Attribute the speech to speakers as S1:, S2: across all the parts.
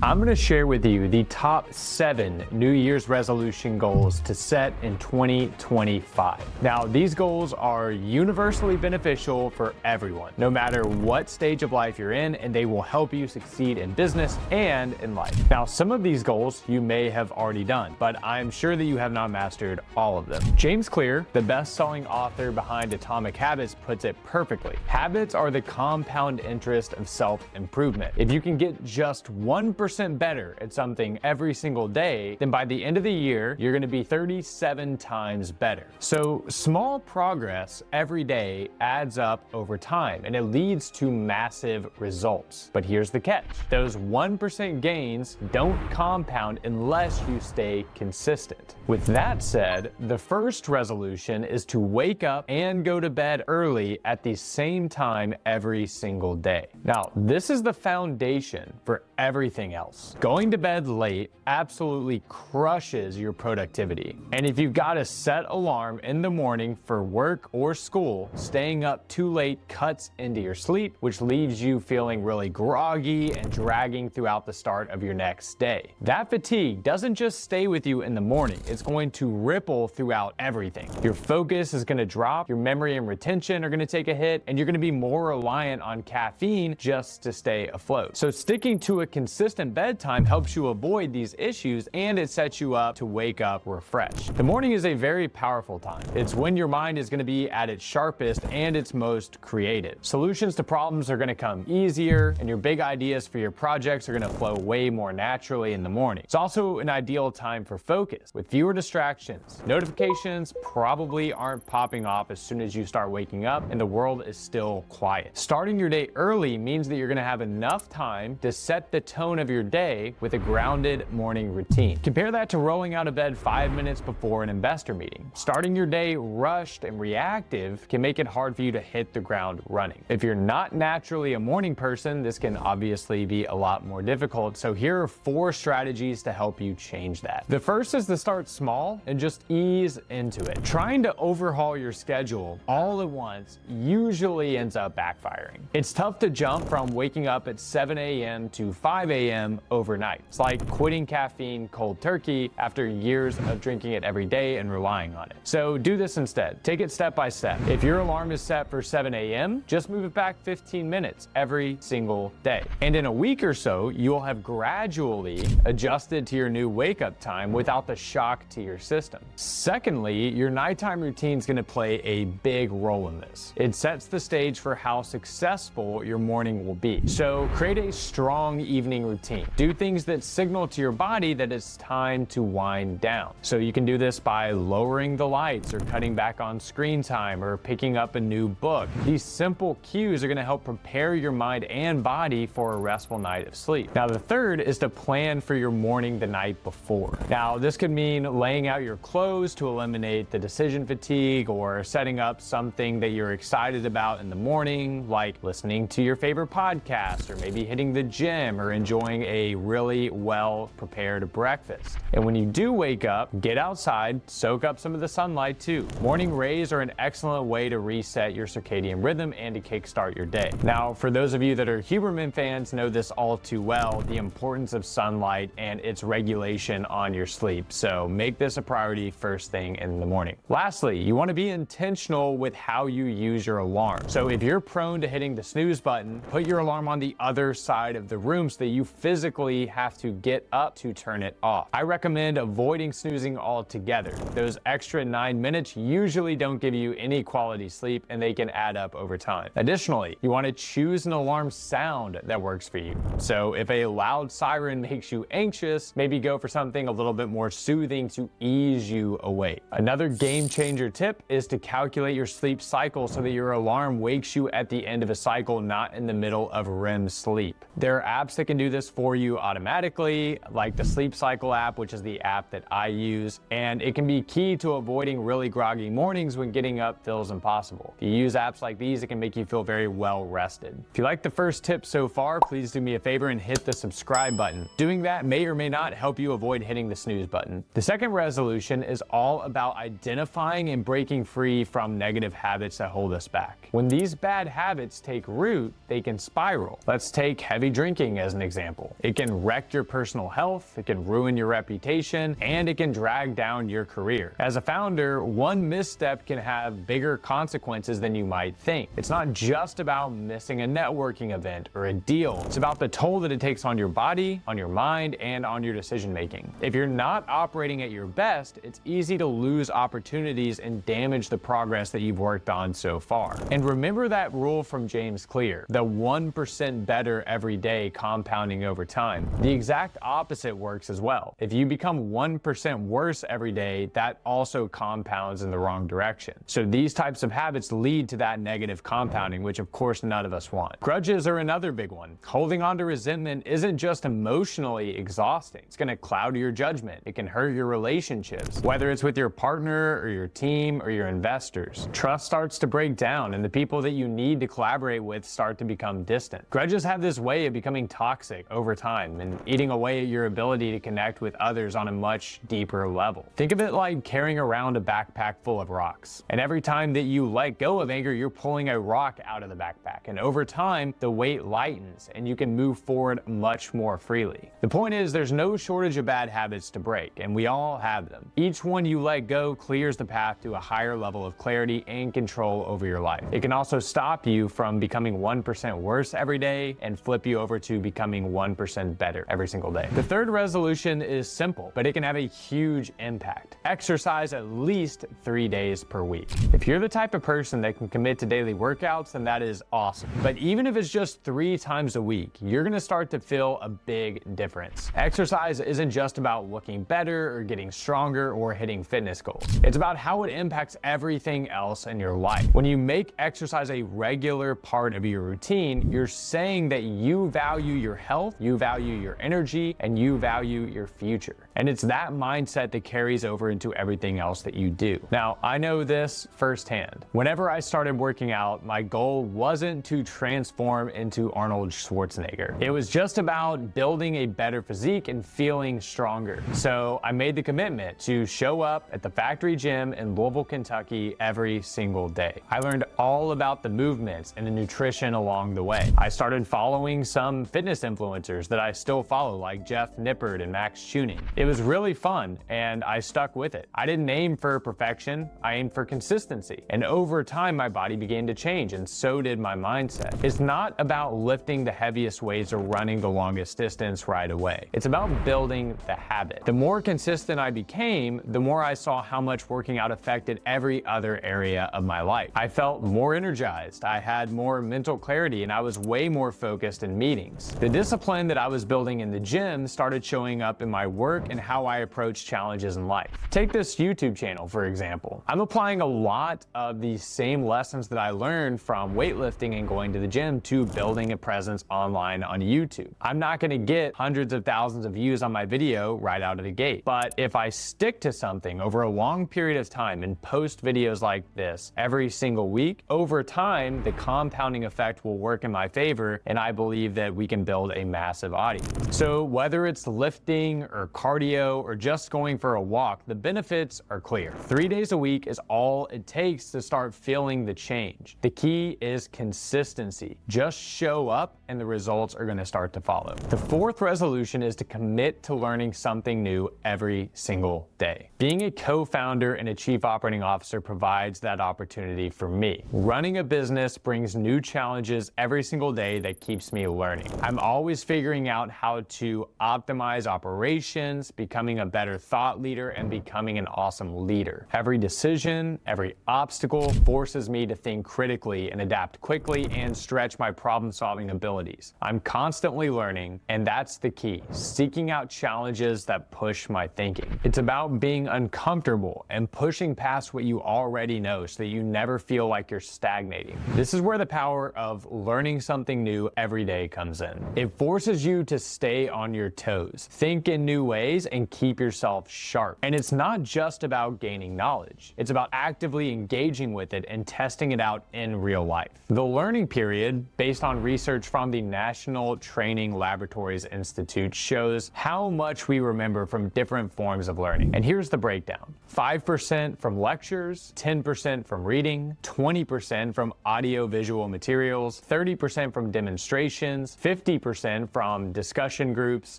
S1: I'm going to share with you the top 7 New Year's resolution goals to set in 2025. Now, these goals are universally beneficial for everyone, no matter what stage of life you're in, and they will help you succeed in business and in life. Now, some of these goals you may have already done, but I'm sure that you have not mastered all of them. James Clear, the best-selling author behind Atomic Habits, puts it perfectly. Habits are the compound interest of self-improvement. If you can get just 1% better at something every single day, then by the end of the year, you're going to be 37 times better. So small progress every day adds up over time, and it leads to massive results. But here's the catch. Those 1% gains don't compound unless you stay consistent. With that said, the first resolution is to wake up and go to bed early at the same time every single day. Now, this is the foundation for everything else. Going to bed late absolutely crushes your productivity. And if you've got a set alarm in the morning for work or school, staying up too late cuts into your sleep, which leaves you feeling really groggy and dragging throughout the start of your next day. That fatigue doesn't just stay with you in the morning, it's going to ripple throughout everything. Your focus is going to drop, your memory and retention are going to take a hit, and you're going to be more reliant on caffeine just to stay afloat. So sticking to a consistent bedtime helps you avoid these issues, and it sets you up to wake up refreshed. The morning is a very powerful time. It's when your mind is going to be at its sharpest and its most creative. Solutions to problems are going to come easier, and your big ideas for your projects are going to flow way more naturally in the morning. It's also an ideal time for focus, with fewer distractions. Notifications probably aren't popping off as soon as you start waking up, and the world is still quiet. Starting your day early means that you're going to have enough time to set the tone of your day with a grounded morning routine. Compare that to rolling out of bed 5 minutes before an investor meeting. Starting your day rushed and reactive can make it hard for you to hit the ground running. If you're not naturally a morning person, this can obviously be a lot more difficult. So here are 4 strategies to help you change that. The first is to start small and just ease into it. Trying to overhaul your schedule all at once usually ends up backfiring. It's tough to jump from waking up at 7 a.m. to 5 a.m. overnight. It's like quitting caffeine cold turkey after years of drinking it every day and relying on it. So do this instead. Take it step by step. If your alarm is set for 7 a.m., just move it back 15 minutes every single day. And in a week or so, you'll have gradually adjusted to your new wake-up time without the shock to your system. Secondly, your nighttime routine is going to play a big role in this. It sets the stage for how successful your morning will be. So create a strong evening routine. Do things that signal to your body that it's time to wind down. So you can do this by lowering the lights or cutting back on screen time or picking up a new book. These simple cues are going to help prepare your mind and body for a restful night of sleep. Now, the third is to plan for your morning the night before. Now, this could mean laying out your clothes to eliminate the decision fatigue, or setting up something that you're excited about in the morning, like listening to your favorite podcast, or maybe hitting the gym, or enjoying a really well-prepared breakfast. And when you do wake up, get outside, soak up some of the sunlight too. Morning rays are an excellent way to reset your circadian rhythm and to kickstart your day. Now, for those of you that are Huberman fans, know this all too well, the importance of sunlight and its regulation on your sleep. So make this a priority first thing in the morning. Lastly, you want to be intentional with how you use your alarm. So if you're prone to hitting the snooze button, put your alarm on the other side of the room so that you physically have to get up to turn it off. I recommend avoiding snoozing altogether. Those extra 9 minutes usually don't give you any quality sleep, and they can add up over time. Additionally, you want to choose an alarm sound that works for you. So if a loud siren makes you anxious, maybe go for something a little bit more soothing to ease you awake. Another game changer tip is to calculate your sleep cycle so that your alarm wakes you at the end of a cycle, not in the middle of REM sleep. There are apps that can do this for you automatically, like the Sleep Cycle app, which is the app that I use, and it can be key to avoiding really groggy mornings when getting up feels impossible. If you use apps like these, it can make you feel very well rested. If you like the first tip so far, please do me a favor and hit the subscribe button. Doing that may or may not help you avoid hitting the snooze button. The second resolution is all about identifying and breaking free from negative habits that hold us back. When these bad habits take root, they can spiral. Let's take heavy drinking as as an example. It can wreck your personal health, it can ruin your reputation, and it can drag down your career. As a founder, one misstep can have bigger consequences than you might think. It's not just about missing a networking event or a deal. It's about the toll that it takes on your body, on your mind, and on your decision making. If you're not operating at your best, it's easy to lose opportunities and damage the progress that you've worked on so far. And remember that rule from James Clear, the 1% better every day compounding over time. The exact opposite works as well. If you become 1% worse every day, that also compounds in the wrong direction. So these types of habits lead to that negative compounding, which of course none of us want. Grudges are another big one. Holding on to resentment isn't just emotionally exhausting. It's going to cloud your judgment. It can hurt your relationships, whether it's with your partner or your team or your investors. Trust starts to break down and the people that you need to collaborate with start to become distant. Grudges have this way of becoming toxic over time and eating away at your ability to connect with others on a much deeper level. Think of it like carrying around a backpack full of rocks. And every time that you let go of anger, you're pulling a rock out of the backpack. And over time, the weight lightens and you can move forward much more freely. The point is, there's no shortage of bad habits to break, and we all have them. Each one you let go clears the path to a higher level of clarity and control over your life. It can also stop you from becoming 1% worse every day and flip you over to becoming 1% better every single day. The third resolution is simple, but it can have a huge impact. Exercise at least 3 days per week. If you're the type of person that can commit to daily workouts, then that is awesome. But even if it's just 3 times a week, you're gonna start to feel a big difference. Exercise isn't just about looking better or getting stronger or hitting fitness goals. It's about how it impacts everything else in your life. When you make exercise a regular part of your routine, you're saying that you value your health, you value your energy, and you value your future. And it's that mindset that carries over into everything else that you do. Now, I know this firsthand. Whenever I started working out, my goal wasn't to transform into Arnold Schwarzenegger. It was just about building a better physique and feeling stronger. So I made the commitment to show up at the factory gym in Louisville, Kentucky every single day. I learned all about the movements and the nutrition along the way. I started following some fitness influencers that I still follow, like Jeff Nippard and Max Tuning. It was really fun and I stuck with it. I didn't aim for perfection, I aimed for consistency. And over time, my body began to change and so did my mindset. It's not about lifting the heaviest weights or running the longest distance right away. It's about building the habit. The more consistent I became, the more I saw how much working out affected every other area of my life. I felt more energized, I had more mental clarity, and I was way more focused in meetings. The discipline that I was building in the gym started showing up in my work and how I approach challenges in life. Take this YouTube channel, for example. I'm applying a lot of the same lessons that I learned from weightlifting and going to the gym to building a presence online on YouTube. I'm not gonna get hundreds of thousands of views on my video right out of the gate, but if I stick to something over a long period of time and post videos like this every single week, over time, the compounding effect will work in my favor, and I believe that we can build a massive audience. So whether it's lifting or cardio or just going for a walk, the benefits are clear. 3 days a week is all it takes to start feeling the change. The key is consistency. Just show up and the results are going to start to follow. The fourth resolution is to commit to learning something new every single day. Being a co-founder and a chief operating officer provides that opportunity for me. Running a business brings new challenges every single day that keeps me learning. I'm always figuring out how to optimize operations, becoming a better thought leader, and becoming an awesome leader. Every decision, every obstacle forces me to think critically and adapt quickly and stretch my problem-solving abilities. I'm constantly learning, and that's the key, seeking out challenges that push my thinking. It's about being uncomfortable and pushing past what you already know so that you never feel like you're stagnating. This is where the power of learning something new every day comes in. It forces you to stay on your toes, think in new ways, and keep yourself sharp. And it's not just about gaining knowledge. It's about actively engaging with it and testing it out in real life. The learning period, based on research from the National Training Laboratories Institute, shows how much we remember from different forms of learning. And here's the breakdown. 5% from lectures, 10% from reading, 20% from audio-visual materials, 30% from demonstrations, 50% 80% from discussion groups,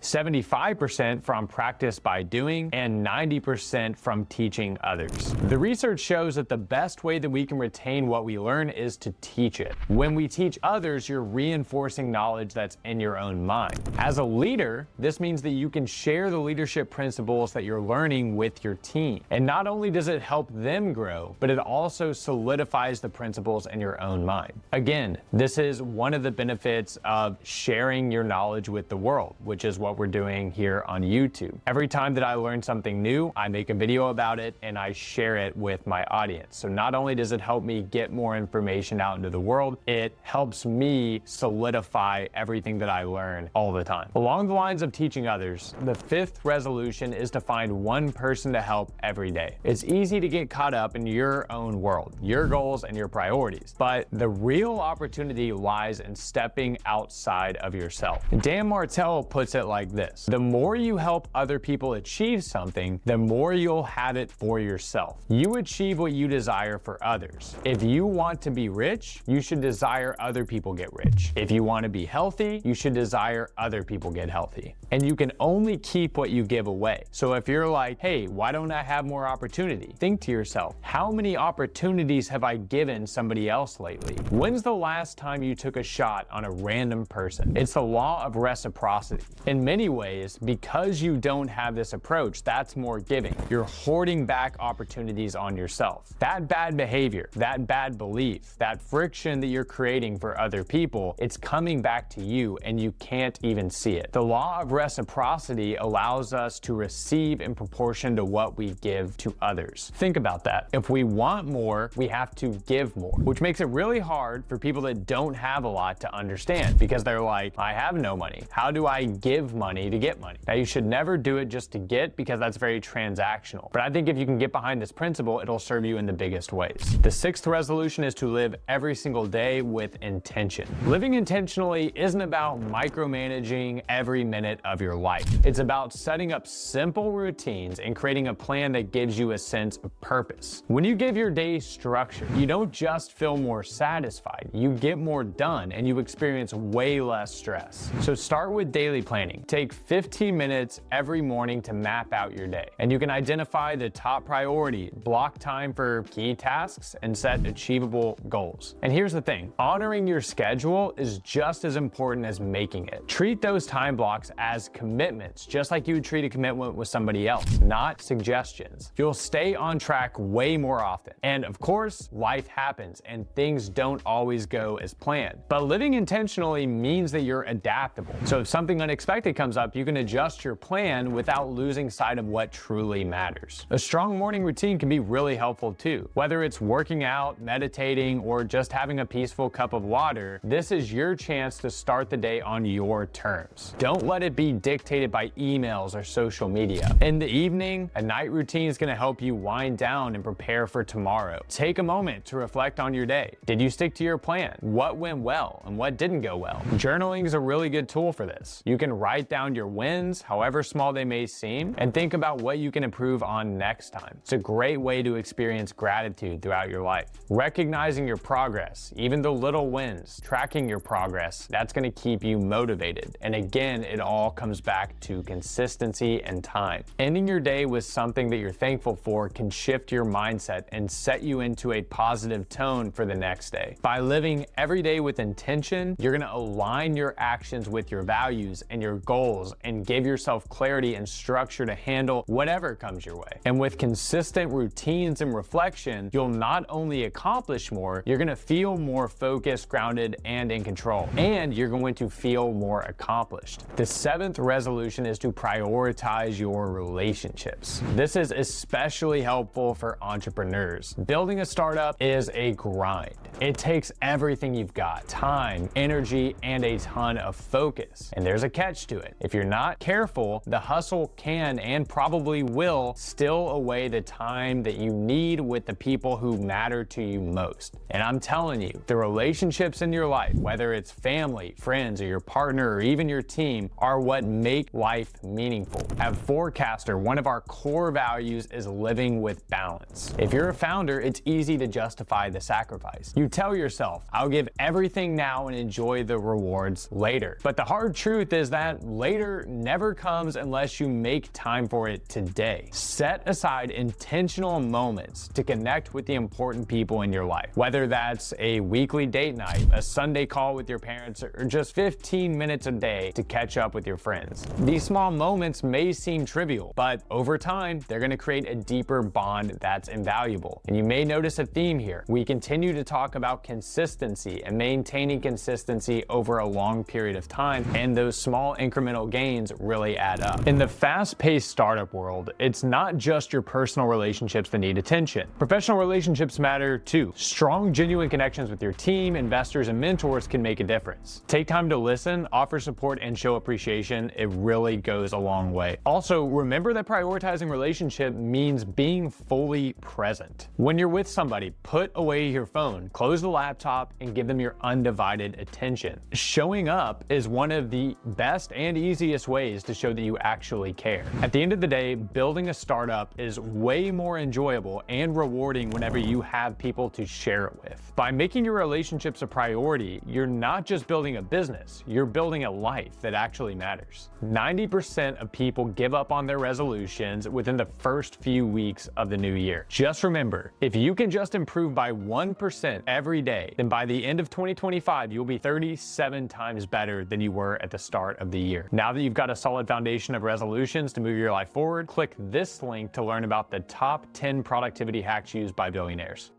S1: 75% from practice by doing, and 90% from teaching others. The research shows that the best way that we can retain what we learn is to teach it. When we teach others, you're reinforcing knowledge that's in your own mind. As a leader, this means that you can share the leadership principles that you're learning with your team. And not only does it help them grow, but it also solidifies the principles in your own mind. Again, this is one of the benefits of sharing your knowledge with the world, which is what we're doing here on YouTube. Every time that I learn something new, I make a video about it and I share it with my audience. So not only does it help me get more information out into the world, it helps me solidify everything that I learn all the time. Along the lines of teaching others, the fifth resolution is to find one person to help every day. It's easy to get caught up in your own world, your goals and your priorities, but the real opportunity lies in stepping outside of yourself. Dan Martell puts it like this: the more you help other people achieve something, the more you'll have it for yourself. You achieve what you desire for others. If you want to be rich, you should desire other people get rich. If you want to be healthy, you should desire other people get healthy. And you can only keep what you give away. So if you're like, hey, why don't I have more opportunity? Think to yourself, how many opportunities have I given somebody else lately? When's the last time you took a shot on a random person? It's the law of reciprocity. In many ways, because you don't have this approach, that's more giving. You're hoarding back opportunities on yourself. That bad behavior, that bad belief, that friction that you're creating for other people, it's coming back to you and you can't even see it. The law of reciprocity allows us to receive in proportion to what we give to others. Think about that. If we want more, we have to give more, which makes it really hard for people that don't have a lot to understand, because they're like, I have no money. How do I give money to get money? Now, you should never do it just to get, because that's very transactional. But I think if you can get behind this principle, it'll serve you in the biggest ways. The sixth resolution is to live every single day with intention. Living intentionally isn't about micromanaging every minute of your life. It's about setting up simple routines and creating a plan that gives you a sense of purpose. When you give your day structure, you don't just feel more satisfied, you get more done and you experience way less stress. So start with daily planning. Take 15 minutes every morning to map out your day. And you can identify the top priority, block time for key tasks, and set achievable goals. And here's the thing, honoring your schedule is just as important as making it. Treat those time blocks as commitments, just like you would treat a commitment with somebody else, not suggestions. You'll stay on track way more often. And of course, life happens and things don't always go as planned. But living intentionally means that you're adaptable. So if something unexpected comes up, you can adjust your plan without losing sight of what truly matters. A strong morning routine can be really helpful too. Whether it's working out, meditating, or just having a peaceful cup of water, this is your chance to start the day on your terms. Don't let it be dictated by emails or social media. In the evening, a night routine is going to help you wind down and prepare for tomorrow. Take a moment to reflect on your day. Did you stick to your plan? What went well and what didn't go well? Journaling is a really good tool for this. You can write down your wins, however small they may seem, and think about what you can improve on next time. It's a great way to experience gratitude throughout your life. Recognizing your progress, even the little wins, tracking your progress, that's going to keep you motivated. And again, it all comes back to consistency and time. Ending your day with something that you're thankful for can shift your mindset and set you into a positive tone for the next day. By living every day with intention, you're going to align your actions with your values and your goals and give yourself clarity and structure to handle whatever comes your way. And with consistent routines and reflection, you'll not only accomplish more, you're going to feel more focused, grounded, and in control. And you're going to feel more accomplished. The seventh resolution is to prioritize your relationships. This is especially helpful for entrepreneurs. Building a startup is a grind. It takes everything you've got: time, energy, and a ton of focus. And there's a catch to it. If you're not careful, the hustle can and probably will steal away the time that you need with the people who matter to you most. And I'm telling you, the relationships in your life, whether it's family, friends, or your partner, or even your team, are what make life meaningful. At Forecaster, one of our core values is living with balance. If you're a founder, it's easy to justify the sacrifice. You tell yourself, I'll give everything now and enjoy the rewards later. But the hard truth is that later never comes unless you make time for it today. Set aside intentional moments to connect with the important people in your life. Whether that's a weekly date night, a Sunday call with your parents, or just 15 minutes a day to catch up with your friends. These small moments may seem trivial, but over time, they're gonna create a deeper bond that's invaluable. And you may notice a theme here. We continue to talk about consistency and maintaining consistency over a long period of time, and those small incremental gains really add up. In the fast-paced startup world, it's not just your personal relationships that need attention. Professional relationships matter too. Strong, genuine connections with your team, investors, and mentors can make a difference. Take time to listen, offer support, and show appreciation. It really goes a long way. Also, remember that prioritizing relationship means being fully present. When you're with somebody, put away your phone, close the laptop, and give them your undivided attention. Showing up is one of the best and easiest ways to show that you actually care. At the end of the day, building a startup is way more enjoyable and rewarding whenever you have people to share it with. By making your relationships a priority, you're not just building a business, you're building a life that actually matters. 90% of people give up on their resolutions within the first few weeks of the new year. Just remember, if you can just improve by 1% every day, then by the end of 2025, you'll be 37 times better than you were at the start of the year. Now that you've got a solid foundation of resolutions to move your life forward, click this link to learn about the top 10 productivity hacks used by billionaires.